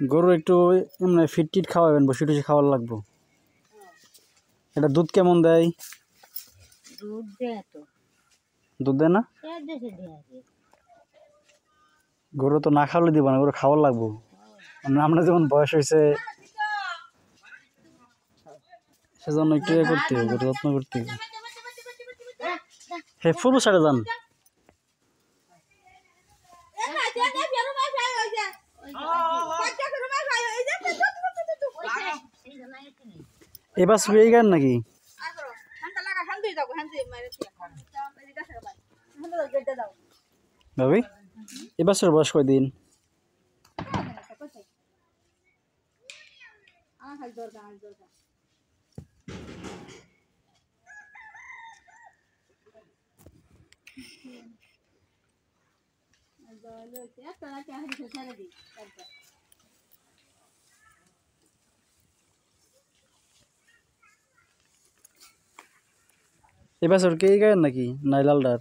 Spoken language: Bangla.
গরু একটু এমনি ফিট টিট খাওয়াবেন, বসে টসে খাওয়ার লাগবো। এটা দুধ কেমন দেয়? দুধ দেয় তো। দুধ দেয় না? গরু তো না খাওয়ালে দিব না, গরু খাওয়ার লাগবো। আমরা যেমন বয়স হয়েছে সেজন্য একটু ইয়ে করতে হবে, গরু যত্ন করতে হবে। হ্যাঁ, ফুল সাড়ে যান। এবার শুয়ে গেল নাকি? ভাবি এবার বয়স কয়দিন? এবছর কে গায়েন নাকি নাইলালডার?